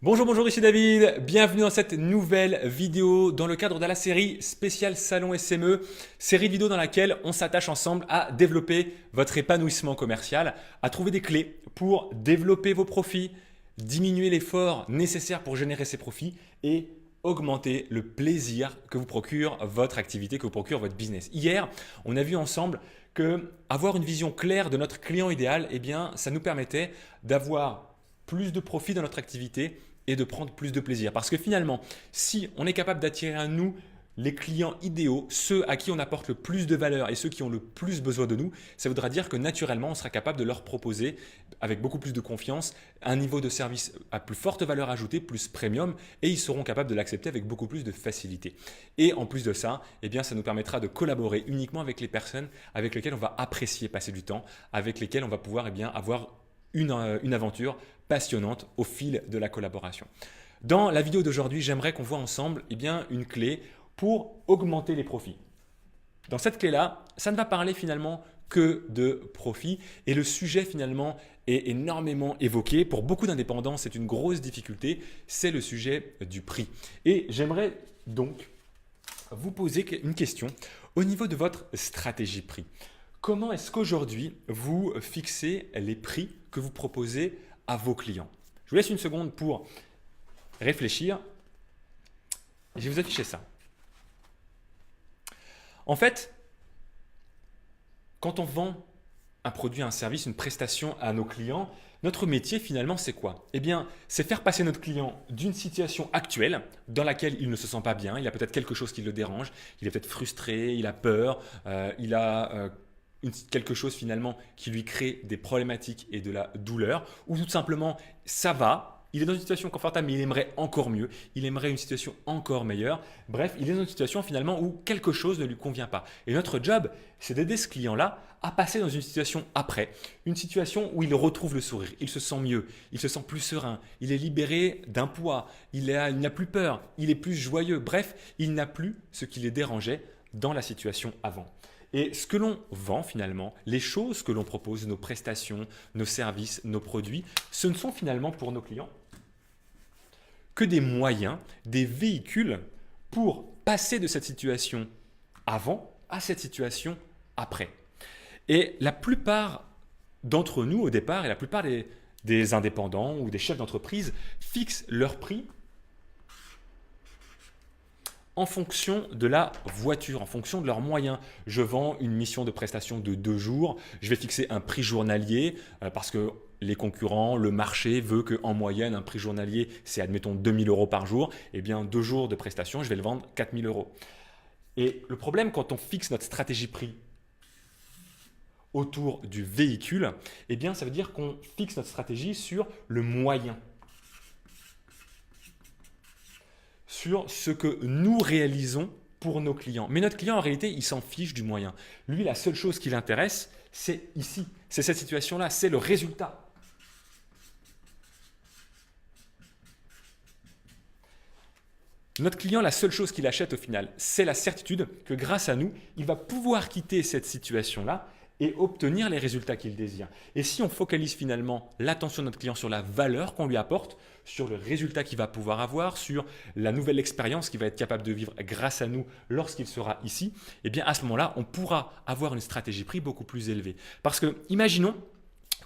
Bonjour, bonjour, ici David. Bienvenue dans cette nouvelle vidéo dans le cadre de la série spéciale Salon SME, série de vidéos dans laquelle on s'attache ensemble à développer votre épanouissement commercial, à trouver des clés pour développer vos profits, diminuer l'effort nécessaire pour générer ces profits et augmenter le plaisir que vous procure votre activité, que vous procure votre business. Hier, on a vu ensemble que avoir une vision claire de notre client idéal, eh bien, ça nous permettait d'avoir plus de profit dans notre activité et de prendre plus de plaisir. Parce que finalement, si on est capable d'attirer à nous les clients idéaux, ceux à qui on apporte le plus de valeur et ceux qui ont le plus besoin de nous, ça voudra dire que naturellement, on sera capable de leur proposer, avec beaucoup plus de confiance, un niveau de service à plus forte valeur ajoutée, plus premium, et ils seront capables de l'accepter avec beaucoup plus de facilité. Et en plus de ça, eh bien, ça nous permettra de collaborer uniquement avec les personnes avec lesquelles on va apprécier passer du temps, avec lesquelles on va pouvoir avoir une aventure passionnante au fil de la collaboration. Dans la vidéo d'aujourd'hui, j'aimerais qu'on voit ensemble une clé pour augmenter les profits. Dans cette clé-là, ça ne va parler finalement que de profit et le sujet finalement est énormément évoqué. Pour beaucoup d'indépendants, c'est une grosse difficulté, c'est le sujet du prix. Et j'aimerais donc vous poser une question au niveau de votre stratégie prix. Comment est-ce qu'aujourd'hui, vous fixez les prix que vous proposez à vos clients? Je vous laisse une seconde pour réfléchir. Je vais vous afficher ça. En fait, quand on vend un produit, un service, une prestation à nos clients, notre métier finalement c'est quoi? Eh bien, c'est faire passer notre client d'une situation actuelle dans laquelle il ne se sent pas bien, il a peut-être quelque chose qui le dérange, il est peut-être frustré, il a peur, il a quelque chose finalement qui lui crée des problématiques et de la douleur, ou tout simplement ça va, il est dans une situation confortable mais il aimerait encore mieux, il aimerait une situation encore meilleure, bref, il est dans une situation finalement où quelque chose ne lui convient pas. Et notre job, c'est d'aider ce client-là à passer dans une situation après, une situation où il retrouve le sourire, il se sent mieux, il se sent plus serein, il est libéré d'un poids, il n'a plus peur, il est plus joyeux, bref, il n'a plus ce qui les dérangeait dans la situation avant. Et ce que l'on vend finalement, les choses que l'on propose, nos prestations, nos services, nos produits, ce ne sont finalement pour nos clients que des moyens, des véhicules pour passer de cette situation avant à cette situation après. Et la plupart d'entre nous au départ, et la plupart des indépendants ou des chefs d'entreprise fixent leur prix en fonction de la voiture, en fonction de leurs moyens. Je vends une mission de prestation de 2 jours, je vais fixer un prix journalier parce que les concurrents, le marché veut qu'en moyenne, un prix journalier, c'est admettons 2 000 € par jour. Eh bien, 2 jours de prestation, je vais le vendre 4 000 €. Et le problème quand on fixe notre stratégie prix autour du véhicule, eh bien, ça veut dire qu'on fixe notre stratégie sur le moyen, sur ce que nous réalisons pour nos clients. Mais notre client, en réalité, il s'en fiche du moyen. Lui, la seule chose qui l'intéresse, c'est ici, c'est cette situation-là, c'est le résultat. Notre client, la seule chose qu'il achète au final, c'est la certitude que grâce à nous, il va pouvoir quitter cette situation-là et obtenir les résultats qu'il désire. Et si on focalise finalement l'attention de notre client sur la valeur qu'on lui apporte, sur le résultat qu'il va pouvoir avoir, sur la nouvelle expérience qu'il va être capable de vivre grâce à nous lorsqu'il sera ici, eh bien à ce moment-là, on pourra avoir une stratégie prix beaucoup plus élevée. Parce que, imaginons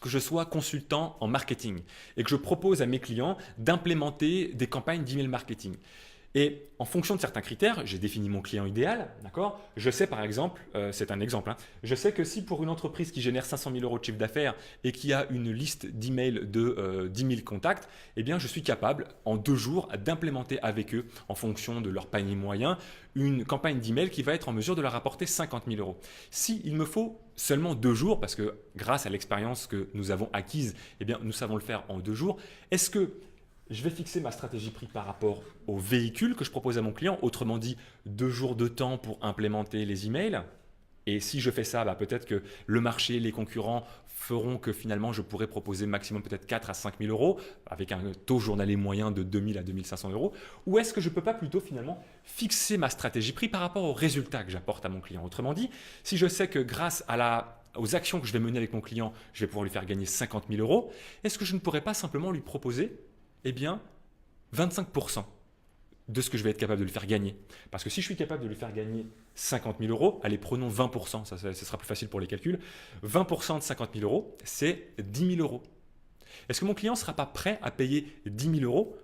que je sois consultant en marketing et que je propose à mes clients d'implémenter des campagnes d'email marketing. Et en fonction de certains critères, j'ai défini mon client idéal, d'accord? Je sais par exemple, c'est un exemple, hein, je sais que si pour une entreprise qui génère 500 000 € de chiffre d'affaires et qui a une liste d'emails de 10 000 contacts, eh bien je suis capable en 2 jours d'implémenter avec eux, en fonction de leur panier moyen, une campagne d'email qui va être en mesure de leur apporter 50 000 €. Si il me faut seulement 2 jours, parce que grâce à l'expérience que nous avons acquise, eh bien nous savons le faire en 2 jours, est-ce que je vais fixer ma stratégie prix par rapport au véhicule que je propose à mon client, autrement dit 2 jours de temps pour implémenter les emails. Et si je fais ça, peut-être que le marché, les concurrents feront que finalement je pourrais proposer maximum peut-être 4 à 5 000 € avec un taux journalier moyen de 2 000 à 2 500 €. Ou est-ce que je ne peux pas plutôt finalement fixer ma stratégie prix par rapport aux résultats que j'apporte à mon client? Autrement dit, si je sais que grâce aux actions que je vais mener avec mon client, je vais pouvoir lui faire gagner 50 000 €, est-ce que je ne pourrais pas simplement lui proposer 25% de ce que je vais être capable de lui faire gagner. Parce que si je suis capable de lui faire gagner 50 000 euros, allez, prenons 20%, ça sera plus facile pour les calculs. 20% de 50 000 euros, c'est 10 000 euros. Est-ce que mon client ne sera pas prêt à payer 10 000 euros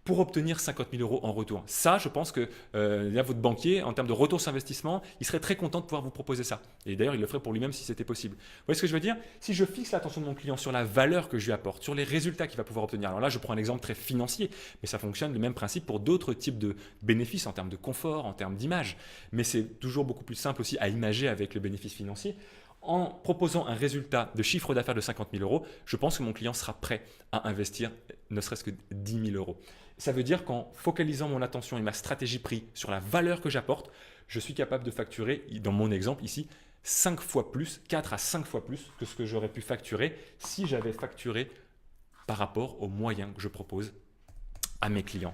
pour obtenir 50 000 euros en retour? Ça, je pense que là, votre banquier, en termes de retour sur investissement, il serait très content de pouvoir vous proposer ça. Et d'ailleurs, il le ferait pour lui-même si c'était possible. Vous voyez ce que je veux dire? Si je fixe l'attention de mon client sur la valeur que je lui apporte, sur les résultats qu'il va pouvoir obtenir. Alors là, je prends un exemple très financier, mais ça fonctionne le même principe pour d'autres types de bénéfices en termes de confort, en termes d'image. Mais c'est toujours beaucoup plus simple aussi à imager avec le bénéfice financier. En proposant un résultat de chiffre d'affaires de 50 000 euros, je pense que mon client sera prêt à investir ne serait-ce que 10 000 euros. Ça veut dire qu'en focalisant mon attention et ma stratégie prix sur la valeur que j'apporte, je suis capable de facturer, dans mon exemple ici, 5 fois plus, 4 à 5 fois plus que ce que j'aurais pu facturer si j'avais facturé par rapport aux moyens que je propose à mes clients.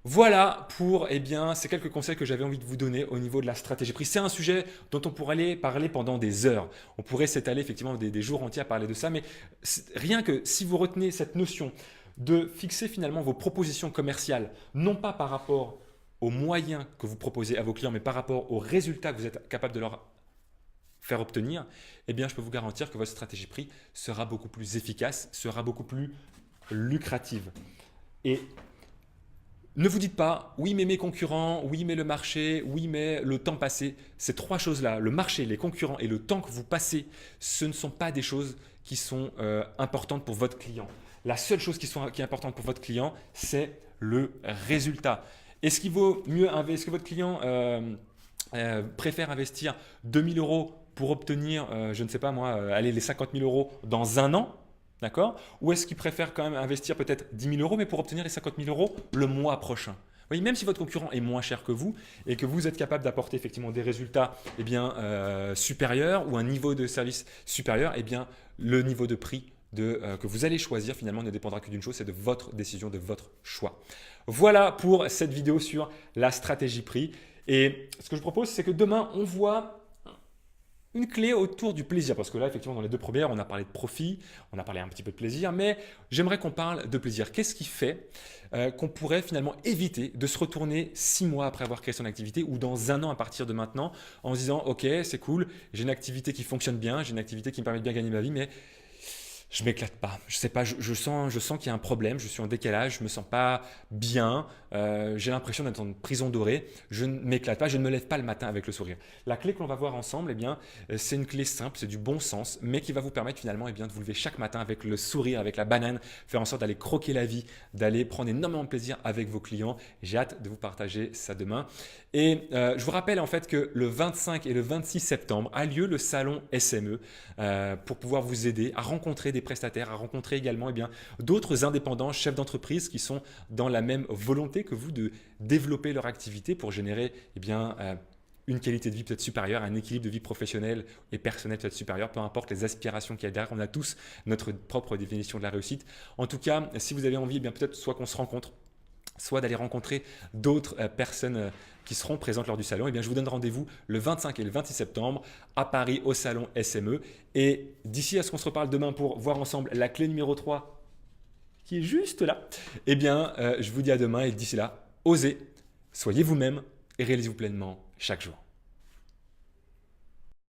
Voilà pour ces quelques conseils que j'avais envie de vous donner au niveau de la stratégie prix. C'est un sujet dont on pourrait aller parler pendant des heures. On pourrait s'étaler effectivement des jours entiers à parler de ça, mais rien que si vous retenez cette notion de fixer finalement vos propositions commerciales, non pas par rapport aux moyens que vous proposez à vos clients, mais par rapport aux résultats que vous êtes capable de leur faire obtenir, je peux vous garantir que votre stratégie prix sera beaucoup plus efficace, sera beaucoup plus lucrative. Et ne vous dites pas, oui mais mes concurrents, oui mais le marché, oui mais le temps passé. Ces trois choses-là, le marché, les concurrents et le temps que vous passez, ce ne sont pas des choses qui sont importantes pour votre client. La seule chose qui est importante pour votre client, c'est le résultat. Est-ce qu'il vaut mieux investir? Est-ce que votre client préfère investir 2 000 euros pour obtenir, je ne sais pas moi, les 50 000 euros dans un an? D'accord? Ou est-ce qu'il préfère quand même investir peut-être 10 000 euros, mais pour obtenir les 50 000 euros le mois prochain? Vous voyez, même si votre concurrent est moins cher que vous et que vous êtes capable d'apporter effectivement des résultats supérieurs ou un niveau de service supérieur, le niveau de prix que vous allez choisir finalement ne dépendra que d'une chose, c'est de votre décision, de votre choix. Voilà pour cette vidéo sur la stratégie prix. Et ce que je propose, c'est que demain, on voit une clé autour du plaisir, parce que là, effectivement, dans les deux premières, on a parlé de profit, on a parlé un petit peu de plaisir, mais j'aimerais qu'on parle de plaisir. Qu'est-ce qui fait qu'on pourrait finalement éviter de se retourner 6 mois après avoir créé son activité ou dans un an à partir de maintenant en se disant « Ok, c'est cool, j'ai une activité qui fonctionne bien, j'ai une activité qui me permet de bien gagner ma vie, mais je m'éclate pas. Je sais pas, je sens qu'il y a un problème, je suis en décalage, je me sens pas bien, j'ai l'impression d'être en prison dorée, je ne m'éclate pas, je ne me lève pas le matin avec le sourire. » La clé que l'on va voir ensemble, c'est une clé simple, c'est du bon sens, mais qui va vous permettre finalement de vous lever chaque matin avec le sourire, avec la banane, faire en sorte d'aller croquer la vie, d'aller prendre énormément de plaisir avec vos clients. J'ai hâte de vous partager ça demain. Et je vous rappelle en fait que le 25 et le 26 septembre a lieu le salon SME pour pouvoir vous aider à rencontrer des prestataires, à rencontrer également d'autres indépendants, chefs d'entreprise qui sont dans la même volonté que vous de développer leur activité pour générer une qualité de vie peut-être supérieure, un équilibre de vie professionnelle et personnelle peut-être supérieur, peu importe les aspirations qu'il y a derrière. On a tous notre propre définition de la réussite. En tout cas, si vous avez envie, peut-être soit qu'on se rencontre, soit d'aller rencontrer d'autres personnes qui seront présentes lors du salon, je vous donne rendez-vous le 25 et le 26 septembre à Paris au salon SME. Et d'ici à ce qu'on se reparle demain pour voir ensemble la clé numéro 3 qui est juste là, je vous dis à demain et d'ici là, osez, soyez vous-même et réalisez-vous pleinement chaque jour.